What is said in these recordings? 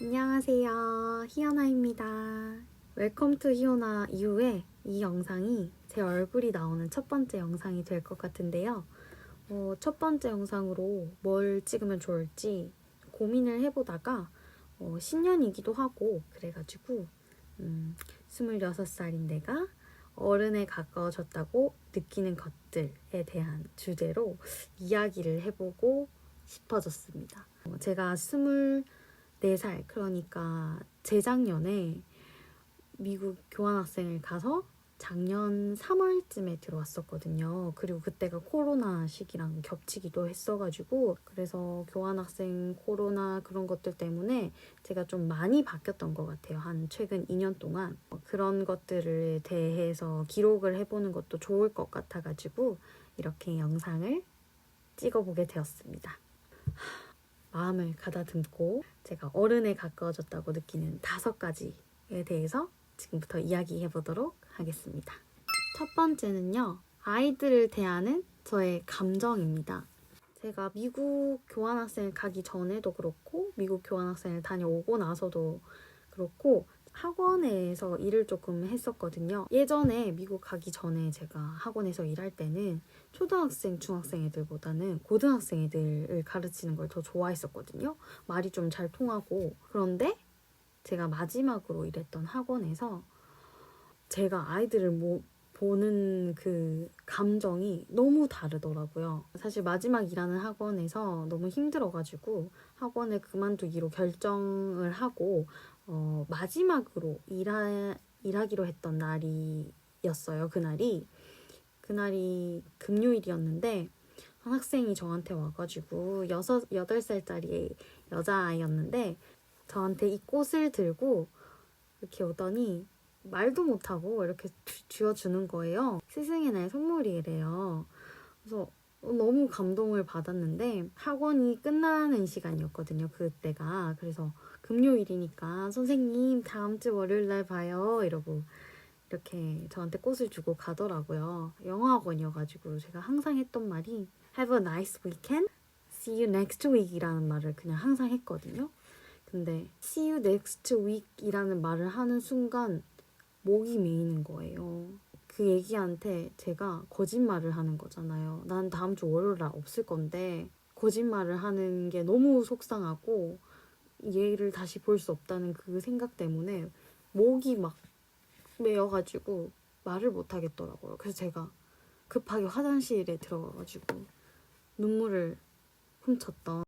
안녕하세요. 희연아입니다. 웰컴 투 희연아 이후에 이 영상이 제 얼굴이 나오는 첫 번째 영상이 될 것 같은데요. 첫 번째 영상으로 뭘 찍으면 좋을지 고민을 해보다가 신년이기도 하고 그래가지고 26살인 내가 어른에 가까워졌다고 느끼는 것들에 대한 주제로 이야기를 해보고 싶어졌습니다. 제가 24살, 그러니까 재작년에 미국 교환학생을 가서 작년 3월쯤에 들어왔었거든요. 그리고 그때가 코로나 시기랑 겹치기도 했어가지고 그래서 교환학생 코로나 그런 것들 때문에 제가 좀 많이 바뀌었던 것 같아요. 한 최근 2년 동안 그런 것들에 대해서 기록을 해보는 것도 좋을 것 같아가지고 이렇게 영상을 찍어보게 되었습니다. 마음을 가다듬고 제가 어른에 가까워졌다고 느끼는 5가지에 대해서 지금부터 이야기해 보도록 하겠습니다. 첫 번째는요, 아이들을 대하는 저의 감정입니다. 제가 미국 교환학생을 가기 전에도 그렇고 미국 교환학생을 다녀오고 나서도 그렇고 학원에서 일을 조금 했었거든요. 예전에 미국 가기 전에 제가 학원에서 일할 때는 초등학생, 중학생 애들보다는 고등학생 애들을 가르치는 걸 더 좋아했었거든요. 말이 좀 잘 통하고. 그런데 제가 마지막으로 일했던 학원에서 제가 아이들을 보는 그 감정이 너무 다르더라고요. 사실 마지막 일하는 학원에서 너무 힘들어가지고 학원을 그만두기로 결정을 하고 마지막으로 일하기로 했던 날이었어요. 그날이 금요일이었는데 한 학생이 저한테 와가지고 8살짜리 여자아이였는데 저한테 이 꽃을 들고 이렇게 오더니 말도 못하고 이렇게 쥐어주는 거예요. 스승의 날 선물이래요. 그래서 너무 감동을 받았는데 학원이 끝나는 시간이었거든요. 그때가. 그래서 금요일이니까 선생님 다음 주 월요일 날 봐요 이러고 이렇게 저한테 꽃을 주고 가더라고요. 영어학원이어가지고 제가 항상 했던 말이 Have a nice weekend, see you next week 이라는 말을 그냥 항상 했거든요. 근데 see you next week 이라는 말을 하는 순간 목이 메이는 거예요. 그 애기한테 제가 거짓말을 하는 거잖아요. 난 다음 주 월요일 날 없을 건데 거짓말을 하는 게 너무 속상하고 얘를 다시 볼 수 없다는 그 생각 때문에 목이 막 메여가지고 말을 못 하겠더라고요. 그래서 제가 급하게 화장실에 들어가가지고 눈물을 훔쳤던.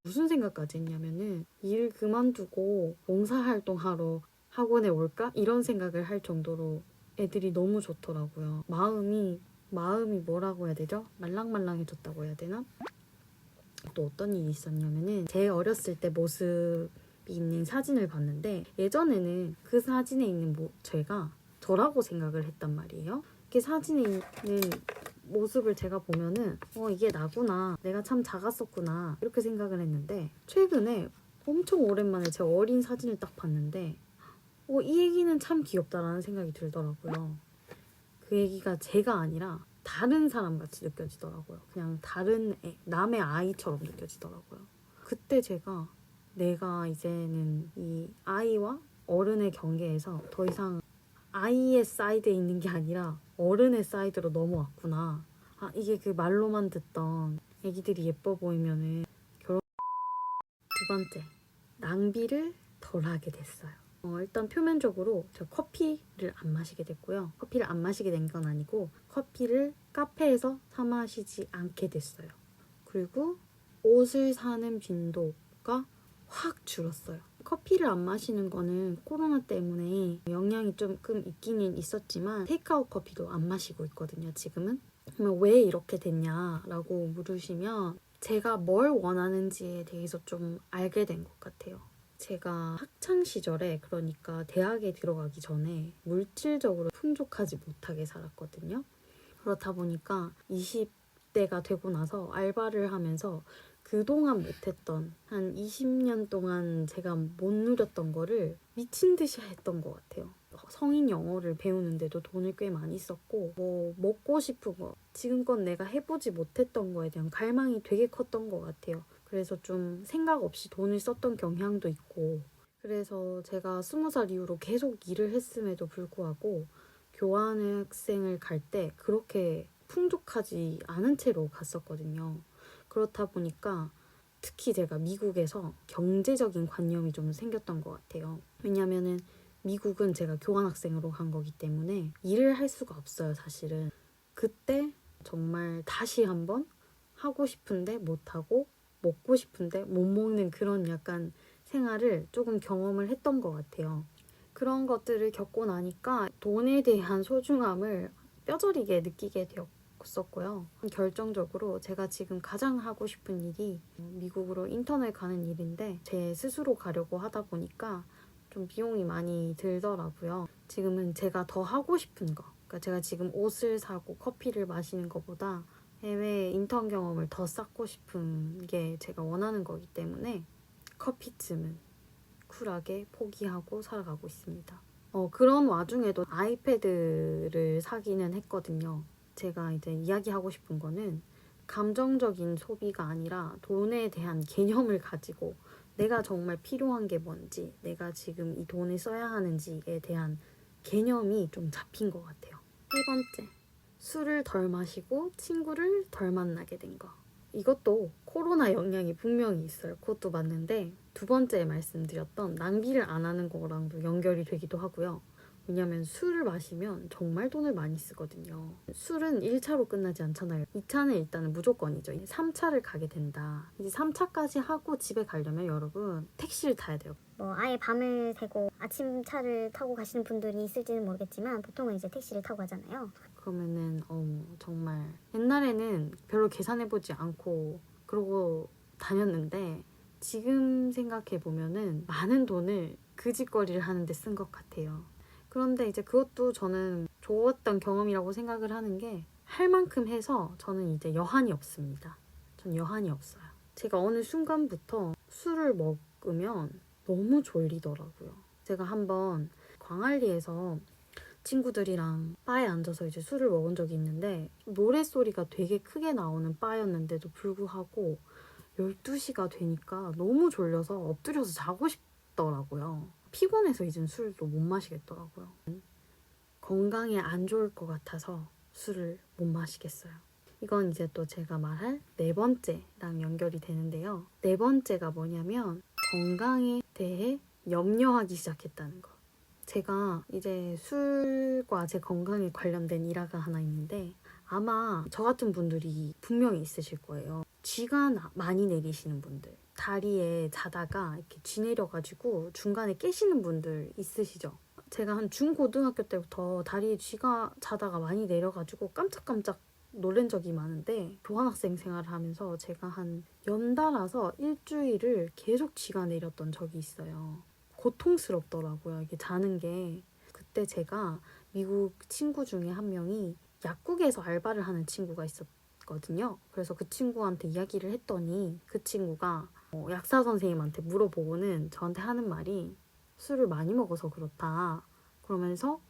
무슨 생각까지 했냐면은 일 그만두고 봉사활동하러 학원에 올까? 이런 생각을 할 정도로 애들이 너무 좋더라고요. 마음이 뭐라고 해야 되죠? 말랑말랑해졌다고 해야 되나? 또 어떤 일이 있었냐면은 제 어렸을 때 모습이 있는 사진을 봤는데 예전에는 그 사진에 있는 제가 저라고 생각을 했단 말이에요. 그 사진에 있는 모습을 제가 보면은 이게 나구나, 내가 참 작았었구나 이렇게 생각을 했는데 최근에 엄청 오랜만에 제 어린 사진을 딱 봤는데 이 애기는 참 귀엽다라는 생각이 들더라고요. 그 애기가 제가 아니라 다른 사람 같이 느껴지더라고요. 그냥 다른 남의 아이처럼 느껴지더라고요. 그때 제가 내가 이제는 이 아이와 어른의 경계에서 더 이상 아이의 사이드에 있는 게 아니라 어른의 사이드로 넘어왔구나. 이게 그 말로만 듣던 애기들이 예뻐 보이면은 결혼. 두 번째, 낭비를 덜 하게 됐어요. 일단 표면적으로 제가 커피를 안 마시게 됐고요. 커피를 안 마시게 된 건 아니고 커피를 카페에서 사 마시지 않게 됐어요. 그리고 옷을 사는 빈도가 확 줄었어요. 커피를 안 마시는 거는 코로나 때문에 영향이 조금 있기는 있었지만 테이크아웃 커피도 안 마시고 있거든요, 지금은. 그러면 왜 이렇게 됐냐라고 물으시면 제가 뭘 원하는지에 대해서 좀 알게 된 것 같아요. 제가 학창 시절에, 그러니까 대학에 들어가기 전에 물질적으로 풍족하지 못하게 살았거든요. 그렇다 보니까 20대가 되고 나서 알바를 하면서 그동안 못했던 한 20년 동안 제가 못 누렸던 거를 미친 듯이 했던 것 같아요. 성인 영어를 배우는데도 돈을 꽤 많이 썼고 먹고 싶은 거, 지금껏 내가 해보지 못했던 거에 대한 갈망이 되게 컸던 것 같아요. 그래서 좀 생각 없이 돈을 썼던 경향도 있고, 그래서 제가 20살 이후로 계속 일을 했음에도 불구하고 교환학생을 갈 때 그렇게 풍족하지 않은 채로 갔었거든요. 그렇다 보니까 특히 제가 미국에서 경제적인 관념이 좀 생겼던 것 같아요. 왜냐면은 미국은 제가 교환학생으로 간 거기 때문에 일을 할 수가 없어요, 사실은. 그때 정말 다시 한번 하고 싶은데 못하고 먹고 싶은데 못 먹는 그런 약간 생활을 조금 경험을 했던 것 같아요. 그런 것들을 겪고 나니까 돈에 대한 소중함을 뼈저리게 느끼게 되었었고요. 결정적으로 제가 지금 가장 하고 싶은 일이 미국으로 인턴을 가는 일인데 제 스스로 가려고 하다 보니까 좀 비용이 많이 들더라고요. 지금은 제가 더 하고 싶은 거, 그러니까 제가 지금 옷을 사고 커피를 마시는 것보다 해외 인턴 경험을 더 쌓고 싶은 게 제가 원하는 거기 때문에 커피쯤은 쿨하게 포기하고 살아가고 있습니다. 그런 와중에도 아이패드를 사기는 했거든요. 제가 이제 이야기하고 싶은 거는 감정적인 소비가 아니라 돈에 대한 개념을 가지고 내가 정말 필요한 게 뭔지, 내가 지금 이 돈을 써야 하는지에 대한 개념이 좀 잡힌 것 같아요. 세 번째, 술을 덜 마시고 친구를 덜 만나게 된 거. 이것도 코로나 영향이 분명히 있어요. 그것도 맞는데 두 번째 말씀드렸던 낭비를 안 하는 거랑도 연결이 되기도 하고요. 왜냐면 술을 마시면 정말 돈을 많이 쓰거든요. 술은 1차로 끝나지 않잖아요. 2차는 일단은 무조건이죠. 3차를 가게 된다. 이제 3차까지 하고 집에 가려면 여러분 택시를 타야 돼요. 뭐 아예 밤을 새고 아침차를 타고 가시는 분들이 있을지는 모르겠지만 보통은 이제 택시를 타고 가잖아요. 그러면은 정말 옛날에는 별로 계산해보지 않고 그러고 다녔는데 지금 생각해보면은 많은 돈을 그 짓거리를 하는데 쓴 것 같아요. 그런데 이제 그것도 저는 좋았던 경험이라고 생각을 하는 게 할 만큼 해서 저는 이제 여한이 없습니다. 전 여한이 없어요. 제가 어느 순간부터 술을 먹으면 너무 졸리더라고요. 제가 한번 광안리에서 친구들이랑 바에 앉아서 이제 술을 먹은 적이 있는데 노랫소리가 되게 크게 나오는 바였는데도 불구하고 12시가 되니까 너무 졸려서 엎드려서 자고 싶더라고요. 피곤해서 이젠 술도 못 마시겠더라고요. 건강에 안 좋을 것 같아서 술을 못 마시겠어요. 이건 이제 또 제가 말할 네 번째랑 연결이 되는데요. 네 번째가 뭐냐면 건강에 대해 염려하기 시작했다는 거. 제가 이제 술과 제 건강에 관련된 일화가 하나 있는데 아마 저 같은 분들이 분명히 있으실 거예요. 쥐가 많이 내리시는 분들, 다리에 자다가 이렇게 쥐 내려가지고 중간에 깨시는 분들 있으시죠? 제가 한 중고등학교 때부터 다리에 쥐가 자다가 많이 내려가지고 깜짝깜짝 놀란 적이 많은데 교환학생 생활을 하면서 제가 한 연달아서 일주일을 계속 쥐가 내렸던 적이 있어요. 고통스럽더라고요. 이게 자는 게. 그때 제가 미국 친구 중에 한 명이 약국에서 알바를 하는 친구가 있었거든요. 그래서 그 친구한테 이야기를 했더니 그 친구가 약사 선생님한테 물어보고는 저한테 하는 말이 술을 많이 먹어서 그렇다. 그러면서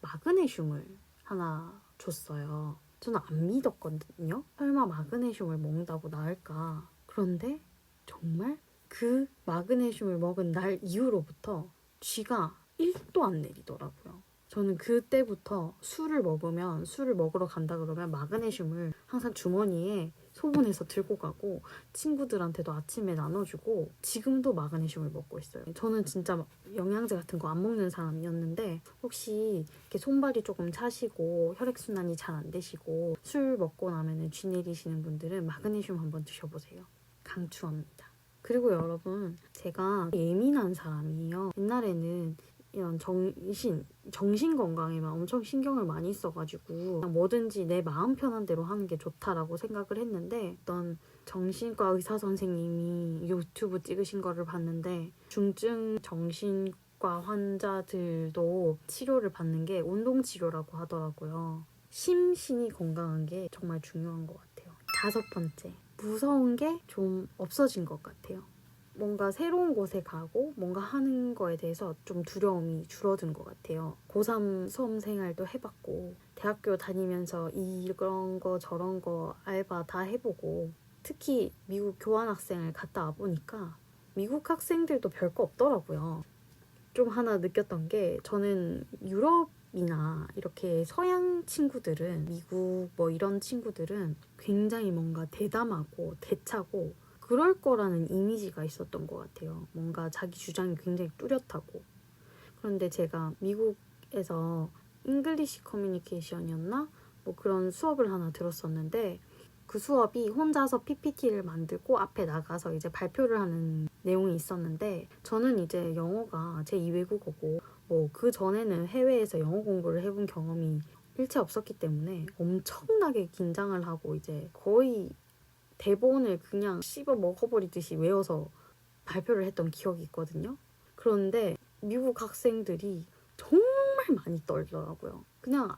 마그네슘을 하나 줬어요. 저는 안 믿었거든요. 설마 마그네슘을 먹는다고 나을까? 그런데 정말 그 마그네슘을 먹은 날 이후로부터 쥐가 1도 안 내리더라고요. 저는 그때부터 술을 먹으러 간다 그러면 마그네슘을 항상 주머니에 소분해서 들고 가고 친구들한테도 아침에 나눠주고 지금도 마그네슘을 먹고 있어요. 저는 진짜 영양제 같은 거 안 먹는 사람이었는데 혹시 이렇게 손발이 조금 차시고 혈액순환이 잘 안 되시고 술 먹고 나면 쥐 내리시는 분들은 마그네슘 한번 드셔보세요. 강추합니다. 그리고 여러분, 제가 예민한 사람이에요. 옛날에는 이런 정신 건강에만 엄청 신경을 많이 써가지고 그냥 뭐든지 내 마음 편한 대로 하는 게 좋다라고 생각을 했는데 어떤 정신과 의사 선생님이 유튜브 찍으신 거를 봤는데 중증 정신과 환자들도 치료를 받는 게 운동치료라고 하더라고요. 심신이 건강한 게 정말 중요한 것 같아요. 5번째, 무서운 게 좀 없어진 것 같아요. 뭔가 새로운 곳에 가고 뭔가 하는 거에 대해서 좀 두려움이 줄어든 것 같아요. 고3 수험 생활도 해봤고 대학교 다니면서 이런 거 저런 거 알바 다 해보고 특히 미국 교환학생을 갔다 와보니까 미국 학생들도 별거 없더라고요. 좀 하나 느꼈던 게 저는 유럽이나 이렇게 서양 친구들은 미국 뭐 이런 친구들은 굉장히 뭔가 대담하고 대차고 그럴 거라는 이미지가 있었던 것 같아요. 뭔가 자기 주장이 굉장히 뚜렷하고. 그런데 제가 미국에서 잉글리시 커뮤니케이션이었나? 뭐 그런 수업을 하나 들었었는데 그 수업이 혼자서 PPT를 만들고 앞에 나가서 이제 발표를 하는 내용이 있었는데 저는 이제 영어가 제 2외국어고 뭐 그 전에는 해외에서 영어 공부를 해본 경험이 일체 없었기 때문에 엄청나게 긴장을 하고 이제 거의 대본을 그냥 씹어 먹어버리듯이 외워서 발표를 했던 기억이 있거든요. 그런데 미국 학생들이 정말 많이 떨더라고요. 그냥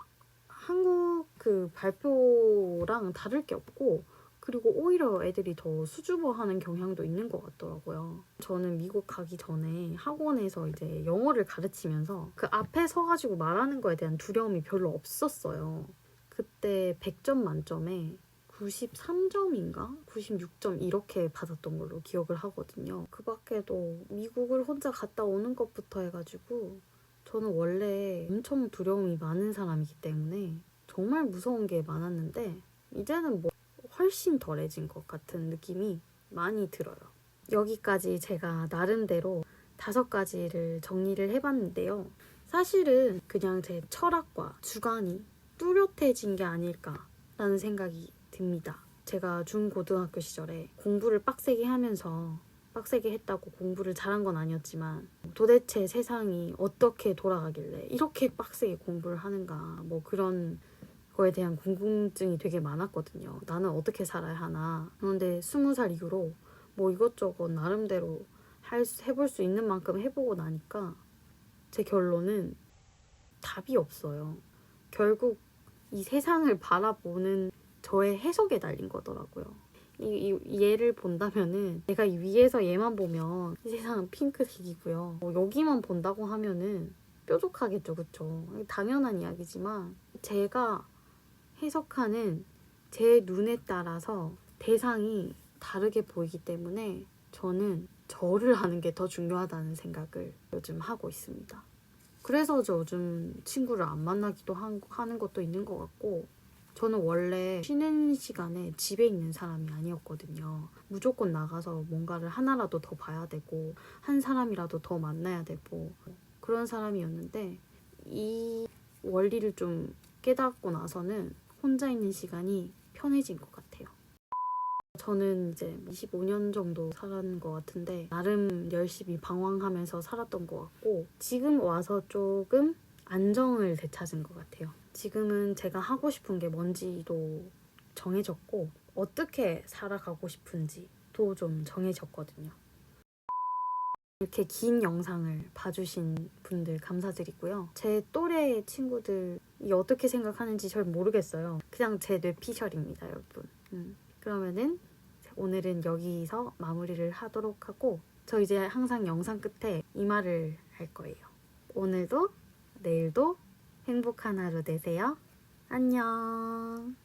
한국 그 발표랑 다를 게 없고 그리고 오히려 애들이 더 수줍어하는 경향도 있는 것 같더라고요. 저는 미국 가기 전에 학원에서 이제 영어를 가르치면서 그 앞에 서가지고 말하는 거에 대한 두려움이 별로 없었어요. 그때 100점 만점에 93점인가? 96점 이렇게 받았던 걸로 기억을 하거든요. 그 밖에도 미국을 혼자 갔다 오는 것부터 해가지고 저는 원래 엄청 두려움이 많은 사람이기 때문에 정말 무서운 게 많았는데 이제는 뭐 훨씬 덜해진 것 같은 느낌이 많이 들어요. 여기까지 제가 나름대로 5가지를 정리를 해봤는데요. 사실은 그냥 제 철학과 주관이 뚜렷해진 게 아닐까라는 생각이 듭니다. 제가 중고등학교 시절에 공부를 빡세게 하면서 빡세게 했다고 공부를 잘한 건 아니었지만 도대체 세상이 어떻게 돌아가길래 이렇게 빡세게 공부를 하는가 뭐 그런 거에 대한 궁금증이 되게 많았거든요. 나는 어떻게 살아야 하나. 그런데 20살 이후로 뭐 이것저것 나름대로 해볼 수 있는 만큼 해보고 나니까 제 결론은 답이 없어요. 결국 이 세상을 바라보는 저의 해석에 달린 거더라고요. 이 얘를 본다면은 내가 이 위에서 얘만 보면 이 세상은 핑크색이고요. 뭐 여기만 본다고 하면은 뾰족하겠죠, 그쵸? 당연한 이야기지만 제가 해석하는 제 눈에 따라서 대상이 다르게 보이기 때문에 저는 저를 하는 게 더 중요하다는 생각을 요즘 하고 있습니다. 그래서 저 요즘 친구를 안 만나기도 하는 것도 있는 것 같고 저는 원래 쉬는 시간에 집에 있는 사람이 아니었거든요. 무조건 나가서 뭔가를 하나라도 더 봐야 되고 한 사람이라도 더 만나야 되고 그런 사람이었는데 이 원리를 좀 깨닫고 나서는 혼자 있는 시간이 편해진 것 같아요. 저는 이제 25년 정도 살았는 것 같은데 나름 열심히 방황하면서 살았던 것 같고 지금 와서 조금 안정을 되찾은 것 같아요. 지금은 제가 하고 싶은 게 뭔지도 정해졌고 어떻게 살아가고 싶은지도 좀 정해졌거든요. 이렇게 긴 영상을 봐주신 분들 감사드리고요. 제 또래 친구들이 어떻게 생각하는지 잘 모르겠어요. 그냥 제 뇌피셜입니다, 여러분. 그러면은 오늘은 여기서 마무리를 하도록 하고 저 이제 항상 영상 끝에 이 말을 할 거예요. 오늘도 내일도 행복한 하루 되세요. 안녕.